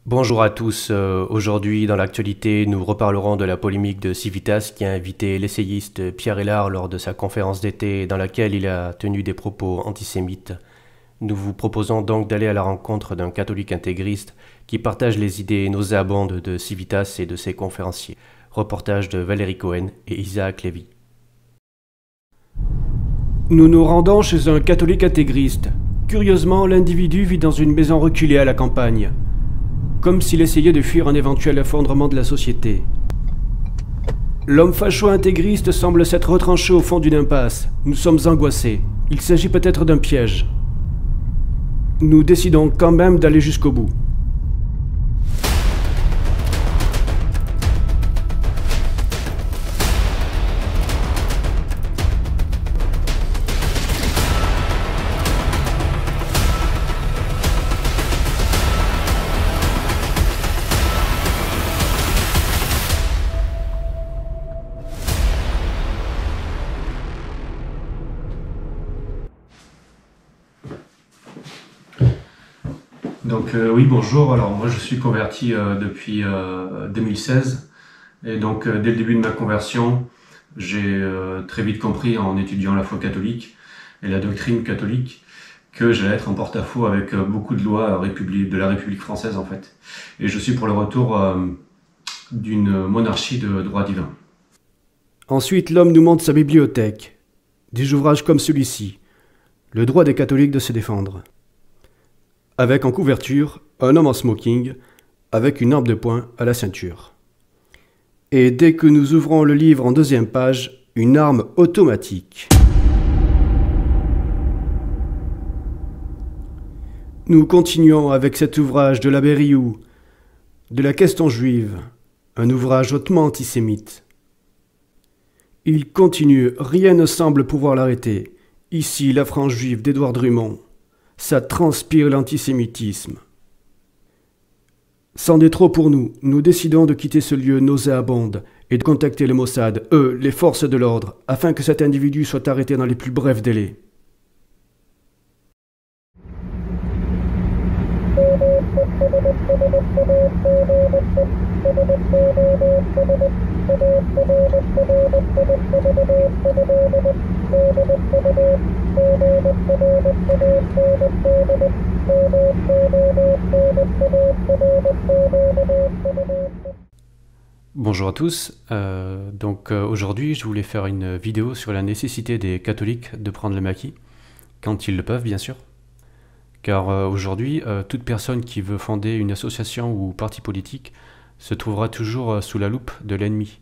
Bonjour à tous, aujourd'hui dans l'actualité nous reparlerons de la polémique de Civitas qui a invité l'essayiste Pierre Hélard lors de sa conférence d'été dans laquelle il a tenu des propos antisémites. Nous vous proposons donc d'aller à la rencontre d'un catholique intégriste qui partage les idées nauséabondes de Civitas et de ses conférenciers. Reportage de Valérie Cohen et Isaac Lévy. Nous nous rendons chez un catholique intégriste. Curieusement, l'individu vit dans une maison reculée à la campagne, comme s'il essayait de fuir un éventuel effondrement de la société. L'homme facho-intégriste semble s'être retranché au fond d'une impasse. Nous sommes angoissés. Il s'agit peut-être d'un piège. Nous décidons quand même d'aller jusqu'au bout. Donc oui, bonjour. Alors moi je suis converti depuis 2016 et donc dès le début de ma conversion, j'ai très vite compris en étudiant la foi catholique et la doctrine catholique que j'allais être en porte-à-faux avec beaucoup de lois de la République française en fait. Et je suis pour le retour d'une monarchie de droit divin. Ensuite, l'homme nous montre sa bibliothèque. Des ouvrages comme celui-ci, Le droit des catholiques de se défendre. Avec en couverture un homme en smoking, avec une arme de poing à la ceinture. Et dès que nous ouvrons le livre en deuxième page, une arme automatique. Nous continuons avec cet ouvrage de l'abbé Riou, de la question juive, un ouvrage hautement antisémite. Il continue, rien ne semble pouvoir l'arrêter. Ici, la France juive d'Édouard Drummond. Ça transpire l'antisémitisme. C'en est trop pour nous. Nous décidons de quitter ce lieu nauséabonde et de contacter le Mossad, les forces de l'ordre, afin que cet individu soit arrêté dans les plus brefs délais. Bonjour à tous, aujourd'hui je voulais faire une vidéo sur la nécessité des catholiques de prendre le maquis, quand ils le peuvent bien sûr. Car aujourd'hui, toute personne qui veut fonder une association ou parti politique se trouvera toujours sous la loupe de l'ennemi.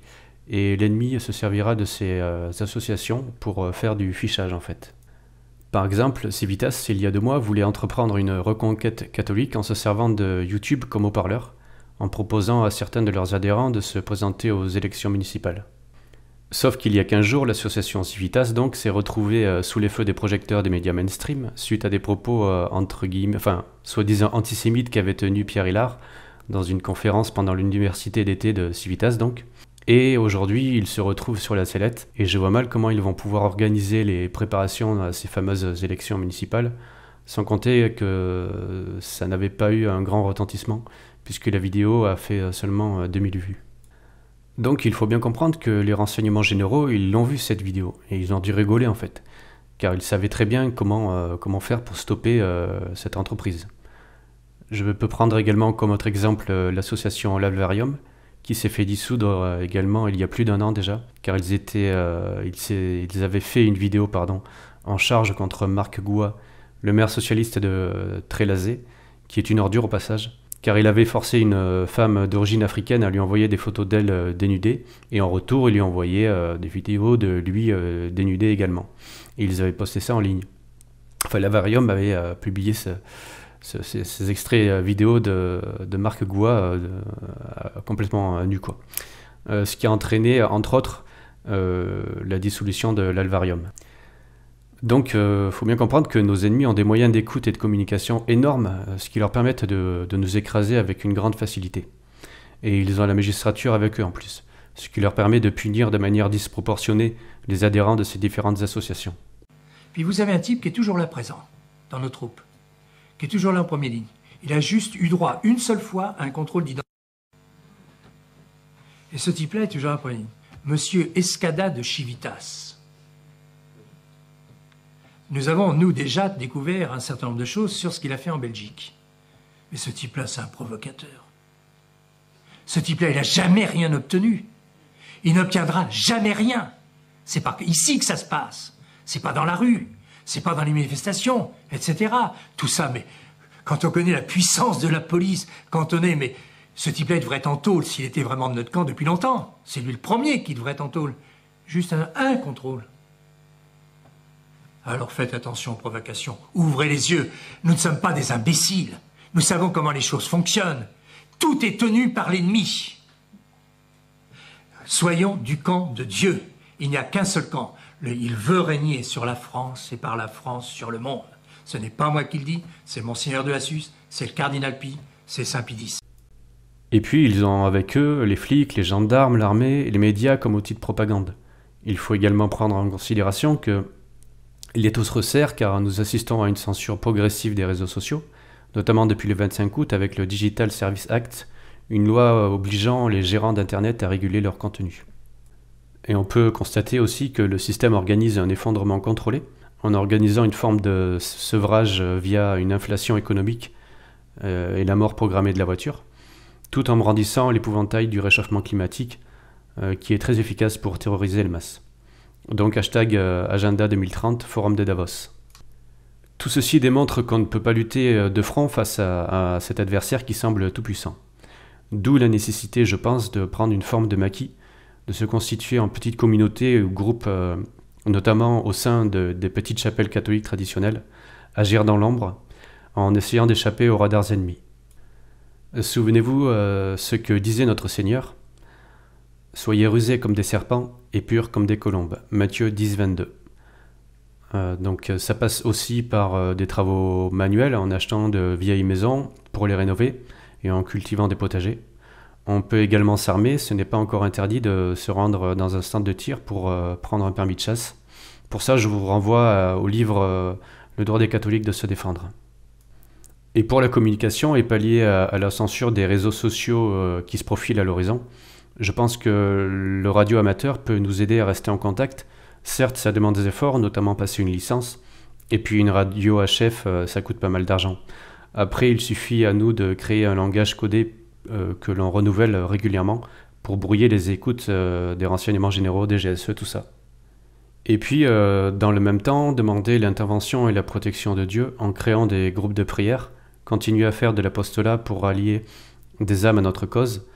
Et l'ennemi se servira de ces associations pour faire du fichage en fait. Par exemple, Civitas, il y a 2 mois, voulait entreprendre une reconquête catholique en se servant de YouTube comme haut-parleur, en proposant à certains de leurs adhérents de se présenter aux élections municipales. Sauf qu'il y a 15 jours, l'association Civitas donc s'est retrouvée sous les feux des projecteurs des médias mainstream suite à des propos soi-disant antisémites qu'avait tenu Pierre Hélard dans une conférence pendant l'université d'été de Civitas donc. Et aujourd'hui, ils se retrouvent sur la sellette et je vois mal comment ils vont pouvoir organiser les préparations à ces fameuses élections municipales, sans compter que ça n'avait pas eu un grand retentissement puisque la vidéo a fait seulement 2000 vues. Donc il faut bien comprendre que les renseignements généraux, ils l'ont vu cette vidéo, et ils ont dû rigoler en fait, car ils savaient très bien comment faire pour stopper cette entreprise. Je peux prendre également comme autre exemple l'association l'Alvarium, qui s'est fait dissoudre également il y a plus d'1 an déjà, car ils avaient fait une vidéo en charge contre Marc Goua, le maire socialiste de Trélazé, qui est une ordure au passage, car il avait forcé une femme d'origine africaine à lui envoyer des photos d'elle dénudée, et en retour il lui envoyait des vidéos de lui dénudé également. Et ils avaient posté ça en ligne. Enfin, l'Avarium avait publié ces extraits vidéo de Marc Goua complètement nu, quoi. Ce qui a entraîné, entre autres, la dissolution de l'Alvarium. Donc, faut bien comprendre que nos ennemis ont des moyens d'écoute et de communication énormes, ce qui leur permettent de nous écraser avec une grande facilité. Et ils ont la magistrature avec eux en plus, ce qui leur permet de punir de manière disproportionnée les adhérents de ces différentes associations. Puis vous avez un type qui est toujours là présent, dans nos troupes, qui est toujours là en première ligne. Il a juste eu droit une seule fois à un contrôle d'identité. Et ce type-là est toujours un Monsieur Escada de Chivitas. Nous avons, nous, déjà découvert un certain nombre de choses sur ce qu'il a fait en Belgique. Mais ce type-là, c'est un provocateur. Ce type-là, il n'a jamais rien obtenu. Il n'obtiendra jamais rien. C'est pas ici que ça se passe. C'est pas dans la rue. C'est pas dans les manifestations, etc. Tout ça, mais quand on connaît la puissance de la police, quand on est... mais ce type-là, il devrait être en tôle s'il était vraiment de notre camp depuis longtemps. C'est lui le premier qui devrait être en tôle. Juste un contrôle. Alors faites attention aux provocations. Ouvrez les yeux. Nous ne sommes pas des imbéciles. Nous savons comment les choses fonctionnent. Tout est tenu par l'ennemi. Soyons du camp de Dieu. Il n'y a qu'un seul camp. Il veut régner sur la France et par la France sur le monde. Ce n'est pas moi qui le dis, c'est Monseigneur de Lassus, c'est le cardinal Pie, c'est Saint Pie X. Et puis ils ont avec eux les flics, les gendarmes, l'armée et les médias comme outil de propagande. Il faut également prendre en considération que l'étau se resserre car nous assistons à une censure progressive des réseaux sociaux, notamment depuis le 25 août avec le Digital Service Act, une loi obligeant les gérants d'Internet à réguler leur contenu. Et on peut constater aussi que le système organise un effondrement contrôlé, en organisant une forme de sevrage via une inflation économique et la mort programmée de la voiture, tout en brandissant l'épouvantail du réchauffement climatique qui est très efficace pour terroriser les masses. Donc hashtag Agenda 2030, Forum de Davos. Tout ceci démontre qu'on ne peut pas lutter de front face à cet adversaire qui semble tout puissant. D'où la nécessité, je pense, de prendre une forme de maquis, de se constituer en petites communautés ou groupes, notamment au sein des petites chapelles catholiques traditionnelles, agir dans l'ombre, en essayant d'échapper aux radars ennemis. Souvenez-vous ce que disait notre Seigneur. Soyez rusés comme des serpents et purs comme des colombes. Matthieu 10, 22. Donc ça passe aussi par des travaux manuels, en achetant de vieilles maisons pour les rénover et en cultivant des potagers. On peut également s'armer, ce n'est pas encore interdit de se rendre dans un stand de tir pour prendre un permis de chasse. Pour ça, je vous renvoie au livre Le droit des catholiques de se défendre. Et pour la communication et pallier à la censure des réseaux sociaux qui se profilent à l'horizon, je pense que le radio amateur peut nous aider à rester en contact. Certes, ça demande des efforts, notamment passer une licence, et puis une radio HF, ça coûte pas mal d'argent. Après, il suffit à nous de créer un langage codé que l'on renouvelle régulièrement pour brouiller les écoutes des renseignements généraux, des GSE, tout ça. Et puis, dans le même temps, demander l'intervention et la protection de Dieu en créant des groupes de prière, continuer à faire de l'apostolat pour rallier des âmes à notre cause,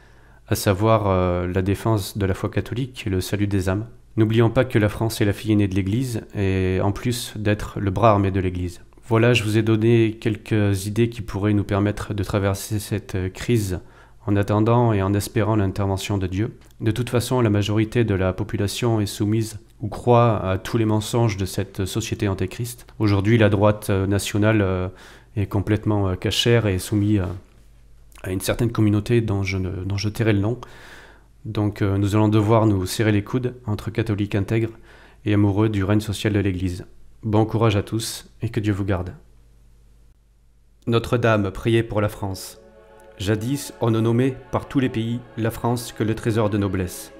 à savoir la défense de la foi catholique et le salut des âmes. N'oublions pas que la France est la fille aînée de l'Église, et en plus d'être le bras armé de l'Église. Voilà, je vous ai donné quelques idées qui pourraient nous permettre de traverser cette crise en attendant et en espérant l'intervention de Dieu. De toute façon, la majorité de la population est soumise ou croit à tous les mensonges de cette société antéchrist. Aujourd'hui, la droite nationale est complètement cachère et soumise à une certaine communauté dont je tairai le nom. Donc nous allons devoir nous serrer les coudes entre catholiques intègres et amoureux du règne social de l'Église. Bon courage à tous et que Dieu vous garde. Notre-Dame, priez pour la France. Jadis, on ne nommait par tous les pays la France que le trésor de noblesse.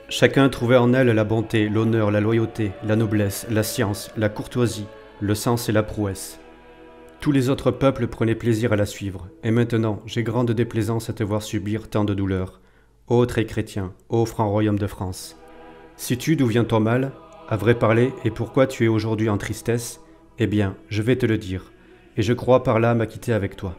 Chacun trouvait en elle la bonté, l'honneur, la loyauté, la noblesse, la science, la courtoisie, le sens et la prouesse. Tous les autres peuples prenaient plaisir à la suivre, et maintenant j'ai grande déplaisance à te voir subir tant de douleurs. Ô très chrétien, ô franc royaume de France. Sais-tu d'où vient ton mal, à vrai parler, et pourquoi tu es aujourd'hui en tristesse? Eh bien, je vais te le dire, et je crois par là m'acquitter avec toi.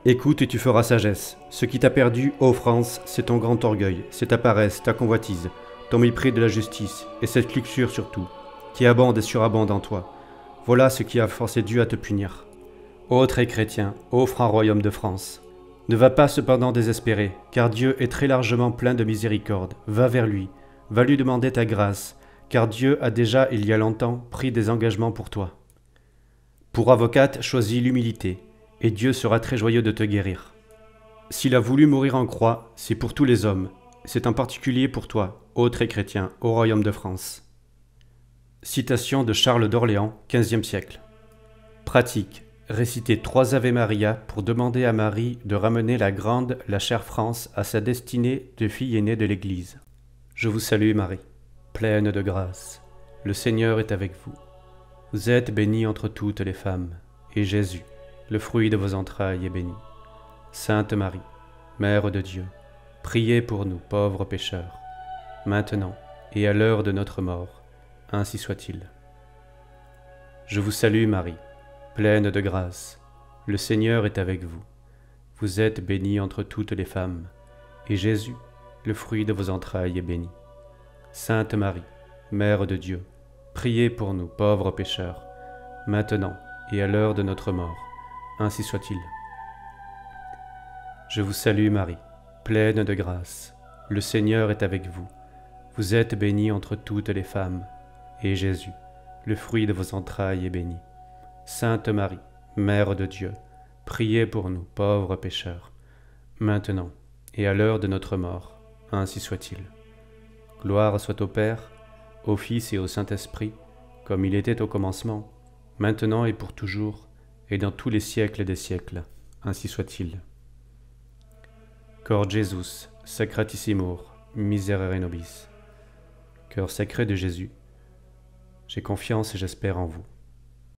Écoute et tu feras sagesse. Ce qui t'a perdu, ô France, c'est ton grand orgueil, c'est ta paresse, ta convoitise, ton mépris de la justice, et cette luxure surtout, qui abonde et surabonde en toi. Voilà ce qui a forcé Dieu à te punir. Ô très chrétien, ô franc royaume de France, ne va pas cependant désespérer, car Dieu est très largement plein de miséricorde. Va vers lui, va lui demander ta grâce, car Dieu a déjà, il y a longtemps, pris des engagements pour toi. Pour avocate, choisis l'humilité, et Dieu sera très joyeux de te guérir. S'il a voulu mourir en croix, c'est pour tous les hommes, c'est en particulier pour toi, ô très chrétien, ô royaume de France. Citation de Charles d'Orléans, XVe siècle. Pratique. réciter 3 Ave Maria pour demander à Marie de ramener la grande, la chère France à sa destinée de fille aînée de l'Église. Je vous salue Marie, pleine de grâce. Le Seigneur est avec vous. Vous êtes bénie entre toutes les femmes, et Jésus, le fruit de vos entrailles, est béni. Sainte Marie, Mère de Dieu, priez pour nous pauvres pécheurs, maintenant et à l'heure de notre mort, ainsi soit-il. Je vous salue Marie, pleine de grâce. Le Seigneur est avec vous. Vous êtes bénie entre toutes les femmes, et Jésus, le fruit de vos entrailles, est béni. Sainte Marie, Mère de Dieu, priez pour nous pauvres pécheurs, maintenant et à l'heure de notre mort, ainsi soit-il. Je vous salue Marie, pleine de grâce. Le Seigneur est avec vous. Vous êtes bénie entre toutes les femmes, et Jésus, le fruit de vos entrailles, est béni. Sainte Marie, Mère de Dieu, priez pour nous pauvres pécheurs, maintenant et à l'heure de notre mort, ainsi soit-il. Gloire soit au Père, au Fils et au Saint-Esprit, comme il était au commencement, maintenant et pour toujours, et dans tous les siècles des siècles, ainsi soit-il. Cor Jesus, Sacratissimur, Miserere nobis. Cœur sacré de Jésus, j'ai confiance et j'espère en vous.